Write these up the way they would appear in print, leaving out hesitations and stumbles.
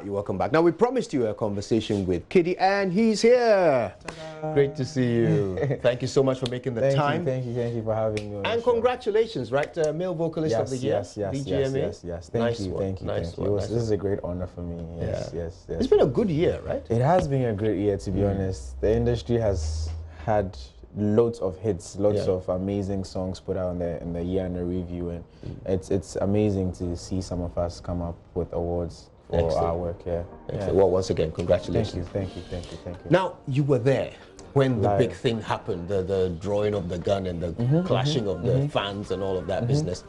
You're welcome back. Now, we promised you a conversation with Kidi, and he's here. Great to see you. Thank you so much for making the time. Thank you for having me on And congratulations, right? Male Vocalist of the Year, VGMA. Yes. Thank you. This is a great honor for me. Yes. It's been a good year, right? It has been a great year, to be honest. The industry has had loads of hits, lots of amazing songs put out in the year and the review, and it's amazing to see some of us come up with awards for our work. Well, once again, congratulations. Thank you. Now, you were there when the big thing happened, the drawing of the gun and the clashing of the fans and all of that business.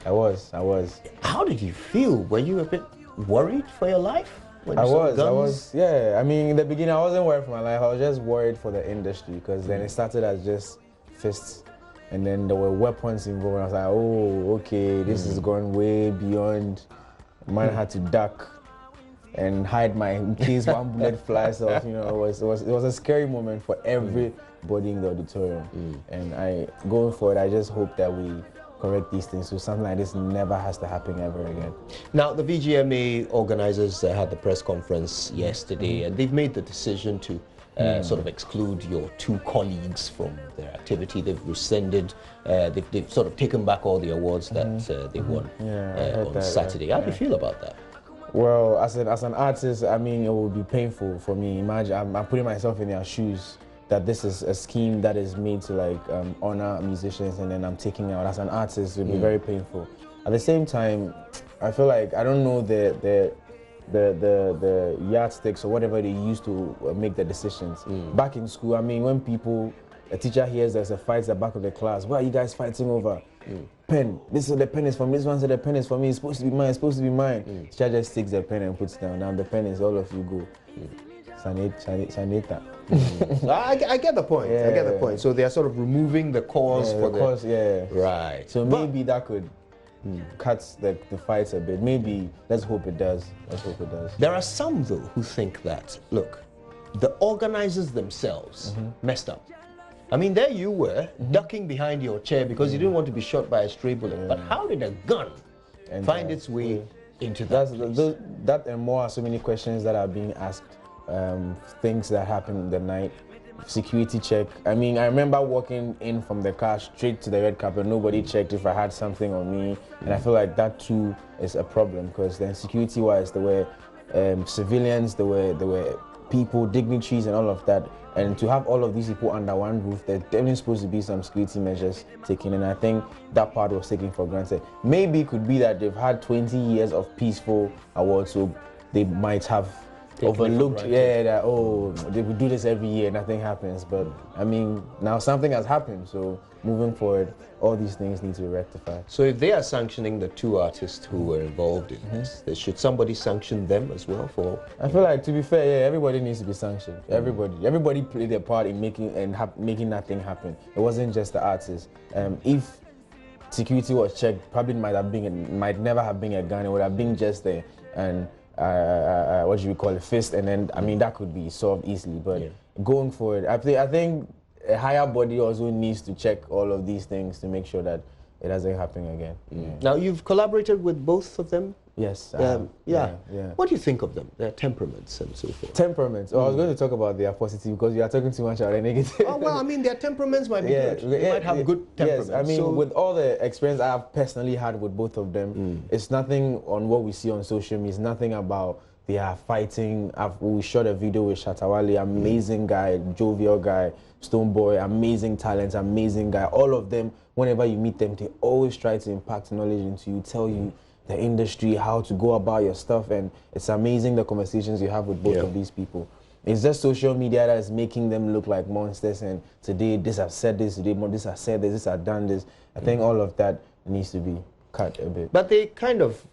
I was. How did you feel? Were you a bit worried for your life? I was. Yeah, I mean, in the beginning, I wasn't worried for my life. I was just worried for the industry, because then it started as just fists, and then there were weapons involved. I was like, oh, okay, this is going way beyond. Man had to duck and hide in case one bullet flies off. You know, it was a scary moment for everybody in the auditorium. And going forward, I just hope that we correct these things so something like this never has to happen ever again. Now, the VGMA organizers had the press conference yesterday, and they've made the decision to sort of exclude your two colleagues from their activity. They've rescinded, they've sort of taken back all the awards that they won on Saturday. How do you feel about that? Well, as an artist, I mean, it would be painful for me. Imagine, I'm putting myself in their shoes, that this is a scheme that is made to like honor musicians, and then I'm taking out. As an artist, it would be very painful. At the same time, I feel like, I don't know the yardsticks or whatever they use to make the decisions. Back in school, I mean, when a teacher hears there's a fight at the back of the class, what are you guys fighting over? Pen. The pen is from this one, said the pen is for me, it's supposed to be mine, Teacher just takes the pen and puts it down. Now the pen is all of you go. Saneta. I get the point. I get the point. So they are sort of removing the cause for the cause. Right. So maybe that could cut the fights a bit. Maybe. Let's hope it does. There are some though who think that, look, the organizers themselves messed up. I mean, there you were ducking behind your chair because you didn't want to be shot by a stray bullet. But how did a gun find its way into that place? That and more are so many questions that are being asked. Things that happened the night, security check. I mean, I remember walking in from the car straight to the red carpet. Nobody checked if I had something on me, and I feel like that too is a problem, because then security-wise, there were civilians, there were people, dignitaries, and all of that. And to have all of these people under one roof, there's definitely supposed to be some security measures taken, and I think that part was taken for granted. Maybe it could be that they've had 20 years of peaceful awards, so they might have overlooked, that, oh, they would do this every year, nothing happens. But I mean, now something has happened, so moving forward, all these things need to be rectified. So if they are sanctioning the two artists who were involved in this, should somebody sanction them as well for? I feel like, to be fair, everybody needs to be sanctioned. Everybody played their part in making that thing happen. It wasn't just the artists. If security was checked, probably might never have been a gun. It would have been just there, and what do you call it, fist, and then I mean that could be solved easily. But going forward, I think a higher body also needs to check all of these things to make sure that it doesn't happen again. Now, you've collaborated with both of them. Yes. What do you think of them, their temperaments and so forth? Temperaments. Oh, I was going to talk about their positive, because you are talking too much about the negative. Oh, well, I mean, their temperaments might be good. They might have good temperaments. Yes, I mean, with all the experience I have personally had with both of them, it's nothing on what we see on social media. It's nothing about they are fighting. We shot a video with Shatawale, amazing guy, jovial guy, Stoneboy, amazing talent, amazing guy. All of them, whenever you meet them, they always try to impact knowledge into you, tell you the industry, how to go about your stuff, and it's amazing the conversations you have with both of these people. It's just social media that is making them look like monsters, and today this I've said this, today this I've said this I've done this. I think all of that needs to be cut a bit. But they kind of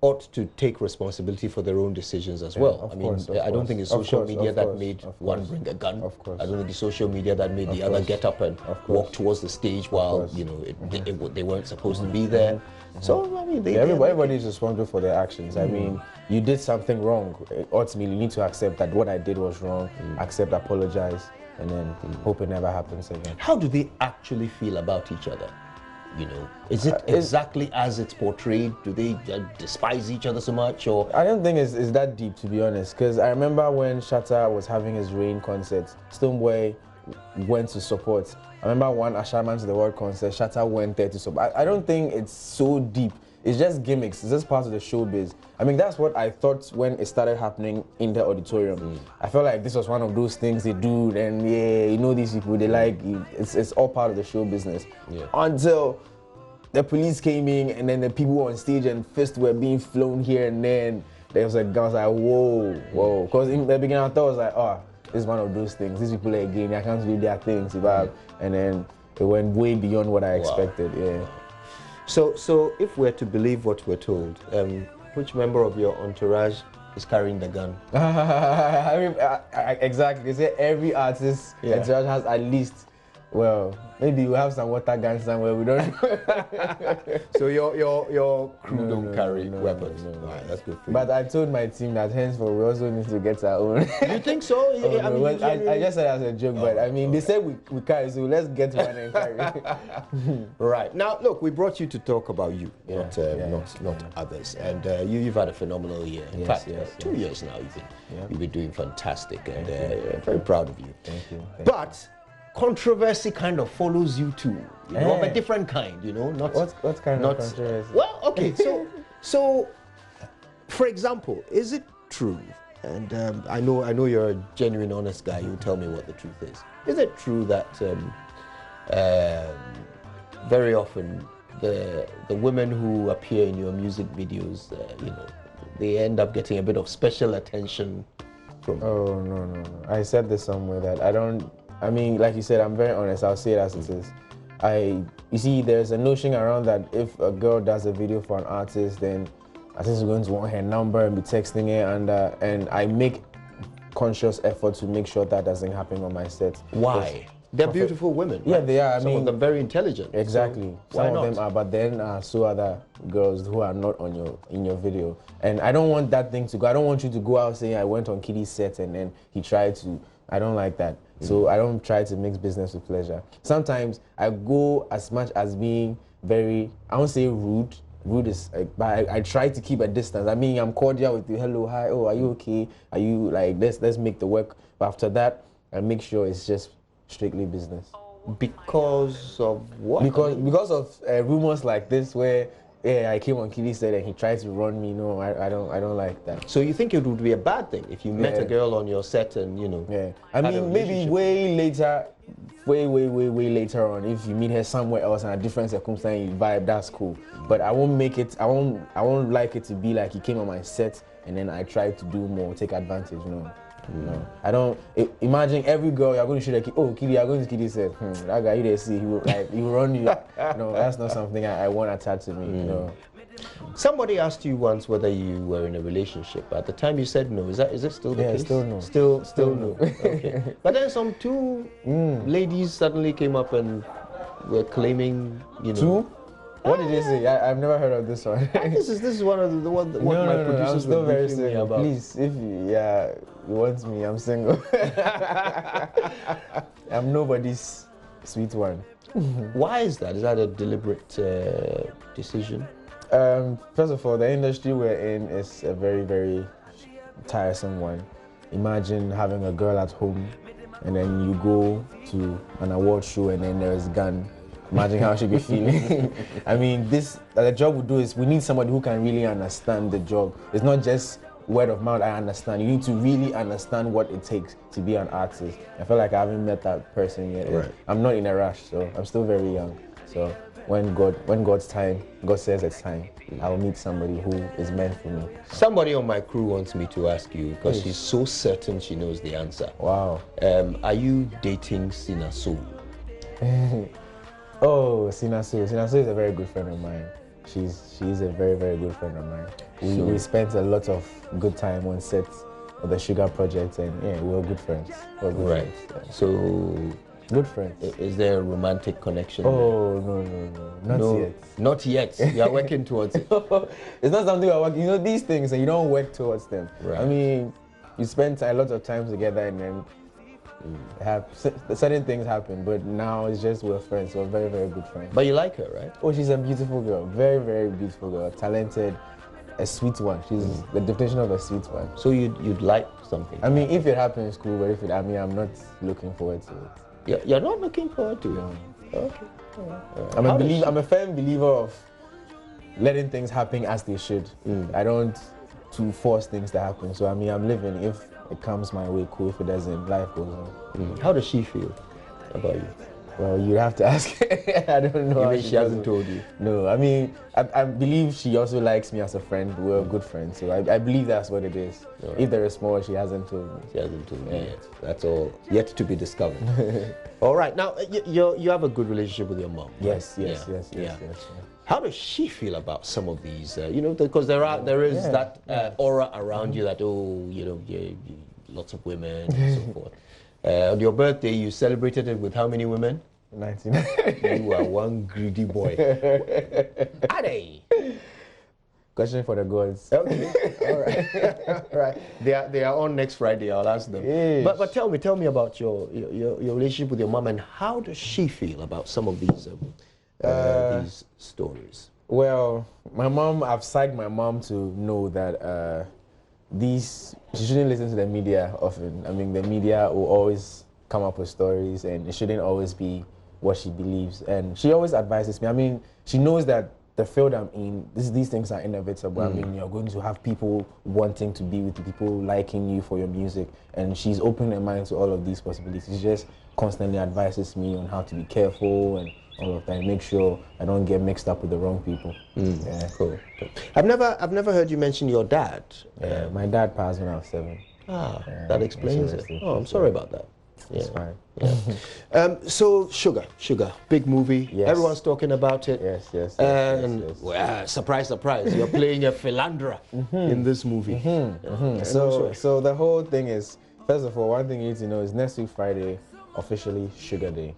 ought to take responsibility for their own decisions as well. I don't think it's social media that made one bring a gun. Of course. I don't think it's social media that made the other get up and walk towards the stage while they weren't supposed to be there. So I mean, everybody is responsible for their actions. I mean, you did something wrong. Ultimately, you need to accept that what I did was wrong. Accept, apologize, and then hope it never happens again. How do they actually feel about each other? You know, is it exactly as it's portrayed? Do they despise each other so much, or? I don't think it's that deep, to be honest, because I remember when Shatta was having his Rain concert, Stonebwoy went to support. I remember one Ashaman to the World concert, Shatta went there to support. I don't think it's so deep. It's just gimmicks. It's just part of the showbiz. I mean, that's what I thought when it started happening in the auditorium. I felt like this was one of those things they do, and yeah, you know, these people, they like, it's all part of the show business. Yeah. Until the police came in, and then the people on stage and fists were being flown here and there, and there was a gun. I was like, whoa. Because in the beginning, I thought it was like, oh, this is one of those things. These people are again, I can't do their things. And then it went way beyond what I expected. Yeah. So if we're to believe what we're told, which member of your entourage is carrying the gun? I mean, exactly. They say every artist entourage has at least, well, maybe you have some water guns somewhere, we don't know. So your crew don't carry weapons? No. All right, that's good for you. But I told my team that henceforth we also need to get our own. You think so? I mean, I just said it as a joke, but I mean, they said we carry, so let's get one and carry. Right. Now, look, we brought you to talk about you, not others. And you've had a phenomenal year. In fact, 2 years now you've been doing fantastic, and very proud of you. Thank you. But controversy kind of follows you too, you know, of a different kind, you know. Not what kind of controversy? Well, okay, so for example, is it true? And I know you're a genuine, honest guy. You tell me what the truth is. Is it true that very often the women who appear in your music videos, you know, they end up getting a bit of special attention from? Oh no. I said this somewhere that I mean, like you said, I'm very honest. I'll say it as it is. You see, there's a notion around that if a girl does a video for an artist, then artist is going to want her number and be texting her, and I make conscious effort to make sure that doesn't happen on my set. Why? They're beautiful women. Yeah, right? they are. Some of them very intelligent. Exactly. So Some of them are, but then so other girls who are not in your video. And I don't want that thing to go. I don't want you to go out saying I went on Kidi's set and then he tried to. I don't like that. So I don't try to mix business with pleasure. Sometimes I go as much as being very, I won't say rude. Rude is, but I try to keep a distance. I mean, I'm cordial with you. Hello, hi. Oh, are you okay? Are you like, let's make the work. But after that, I make sure it's just strictly business. Because of what? Because of rumors like this where I came on Kidi set and he tried to run me. No, I don't like that. So you think it would be a bad thing if you met a girl on your set and, you know? Yeah. I mean, maybe way later on, if you meet her somewhere else in a different circumstance, you vibe, that's cool. But I won't make it. I won't like it to be like he came on my set and then I tried to do more, take advantage. No. No, I don't. Imagine every girl you're going to shoot a kid. Oh, Kidi, you're going to Kidi said, that guy you there see, he will run you. No, that's not something I want attached to me. No. Somebody asked you once whether you were in a relationship. At the time you said no. Is it still the case? Still no. Still no. Okay. But then some two ladies suddenly came up and were claiming, you know. Two? What did they say? I've never heard of this one. This is one of the one that my producers I'm still were very briefing me single. about. Please, if you want me, I'm single. I'm nobody's sweet one. Why is that? Is that a deliberate decision? First of all, the industry we're in is a very, very tiresome one. Imagine having a girl at home and then you go to an award show and then there's a gun. Imagine how she'd be feeling. I mean, the job we do is we need somebody who can really understand the job. It's not just word of mouth, I understand. You need to really understand what it takes to be an artist. I feel like I haven't met that person yet. Right. I'm not in a rush, so I'm still very young. So when God's time, God says it's time, I will meet somebody who is meant for me. Somebody on my crew wants me to ask you, because she's so certain she knows the answer. Wow. Are you dating Sina Soul? Oh, Sina Soul. Sina Soul is a very good friend of mine. She's a very, very good friend of mine. We spent a lot of good time on set of the Sugar Project, and yeah, we were good friends. Right. Yeah. So, good friends. Is there a romantic connection? Oh, no, not yet. Not yet. You are working towards it. It's not something we're working. You know, these things, and you don't work towards them. Right. I mean, you spend a lot of time together, and then Certain things happen, but now it's just we're friends. We're very, very good friends. But you like her, right? Oh, she's a beautiful girl. Very, very beautiful girl. Talented, a sweet one. She's the definition of a sweet one. So you'd like something? I mean, if it happens, cool. But if it, I mean, I'm not looking forward to it. You're not looking forward to it? No. Okay. I'm a firm believer of letting things happen as they should. I don't to force things to happen. So I mean, I'm living. If it comes my way, cool. If it doesn't, life goes on. How does she feel about you? Well, you have to ask. I don't know. Even she hasn't told you? No, I mean, I believe she also likes me as a friend. We're good friends, so I believe that's what it is. Right. If there is more, she hasn't told me. She hasn't told me yet. That's all yet to be discovered. All right, now you have a good relationship with your mom. Yes, right? yes. How does she feel about some of these? Because there is that aura around you that lots of women and so forth. On your birthday, you celebrated it with how many women? 99. You are one greedy boy. Are they? Question for the gods. Okay. All right. All right. They are on next Friday. I'll ask them. Yes. But tell me about your relationship with your mom, and how does she feel about some of these stories? Well, my mom, I've psyched my mom to know that she shouldn't listen to the media often. I mean, the media will always come up with stories, and it shouldn't always be what she believes. And she always advises me. I mean, she knows that the field I'm in, these things are inevitable. I mean, you're going to have people wanting to be with you, people liking you for your music, and she's open her mind to all of these possibilities. She just constantly advises me on how to be careful and all of that, make sure I don't get mixed up with the wrong people. Yeah. Cool. I've never heard you mention your dad. My dad passed when I was 7. That explains it. Oh, I'm sorry about that. It's fine. Yeah. So Sugar, big movie. Yes. Everyone's talking about it. Yes. Well, surprise, you're playing a philanderer in this movie. So the whole thing is, first of all, one thing you need to know is next week Friday, officially Sugar Day.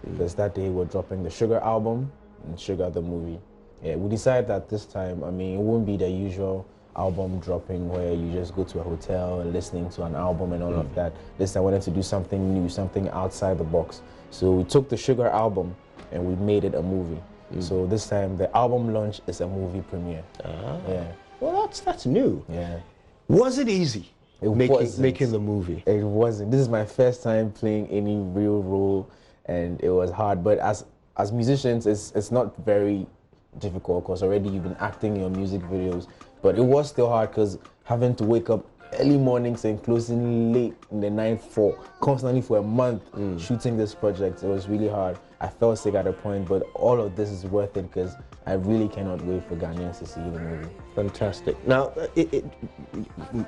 Because that day we're dropping the Sugar album and Sugar the movie. Yeah, we decided that this time, I mean, it won't be the usual album dropping where you just go to a hotel and listening to an album and all of that. This time I wanted to do something new, something outside the box. So we took the Sugar album and we made it a movie. So this time the album launch is a movie premiere. Yeah. Well, that's new. Yeah. Was it easy? Wasn't. Making the movie. It wasn't. This is my first time playing any real role, and it was hard. But as musicians, it's not very difficult because already you've been acting in your music videos. But it was still hard because having to wake up early mornings and closing late in the night constantly for a month shooting this project, it was really hard. I felt sick at a point, but all of this is worth it because I really cannot wait for Ghanaians to see the movie. Fantastic. Now,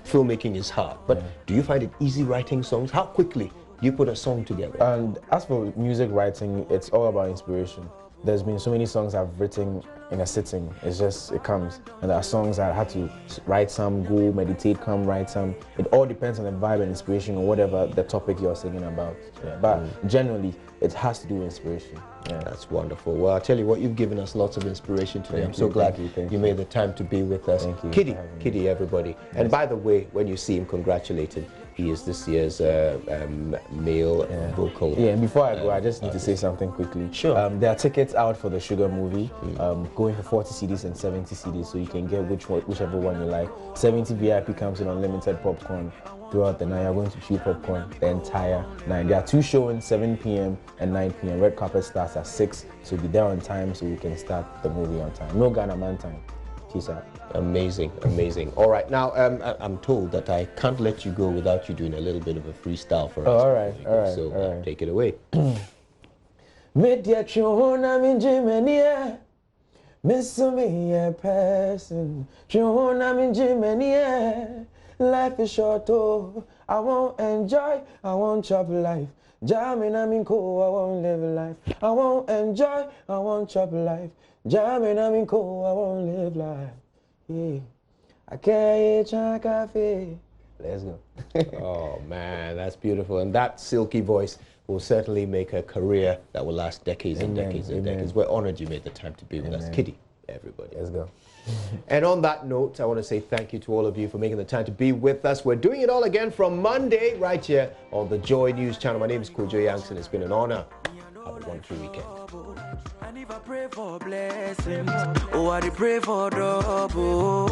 filmmaking is hard, but do you find it easy writing songs? How quickly do you put a song together? And as for music writing, it's all about inspiration. There's been so many songs I've written in a sitting. It comes. And there are songs I had to write some, go meditate, come write some. It all depends on the vibe and inspiration or whatever the topic you're singing about. Yeah. But generally, it has to do with inspiration. Yeah. That's wonderful. Well, I'll tell you what, you've given us lots of inspiration today. I'm so glad you made the time to be with us. Thank you. Kidi, everybody. Yes. And by the way, when you see him, congratulate him. He is this year's male vocal. Yeah, and before I go, I just need to say something quickly. Sure. There are tickets out for the Sugar movie, going for 40 CDs and 70 CDs, so you can get whichever one you like. 70 VIP comes with unlimited popcorn throughout the night. You're going to chew popcorn the entire night. There are 2 shows, 7 p.m. and 9 p.m. Red carpet starts at 6, so be there on time so we can start the movie on time. No Ghana man time. Peace out. Amazing. All right, now I'm told that I can't let you go without you doing a little bit of a freestyle for us. All right. So take it away. Media chona minjimenia, missumia person. Chona minjimenia, life is short. Oh, I won't enjoy, I won't chop life. Jamming, I mean, cool, I won't live life. I won't enjoy, I won't chop life. Jamming, I mean, cool, I won't live life. Yeah, I can't eat cafe. Let's go. Oh man, that's beautiful, and that silky voice will certainly make a career that will last decades and decades and decades. We're honored you made the time to be with us. Kidi, everybody. Let's go. And on that note, I want to say thank you to all of you for making the time to be with us. We're doing it all again from Monday right here on the Joy News channel. My name is Kojo Yankson. It's been an honor. Have a wonderful weekend. And if I pray for blessings, oh, I pray for double.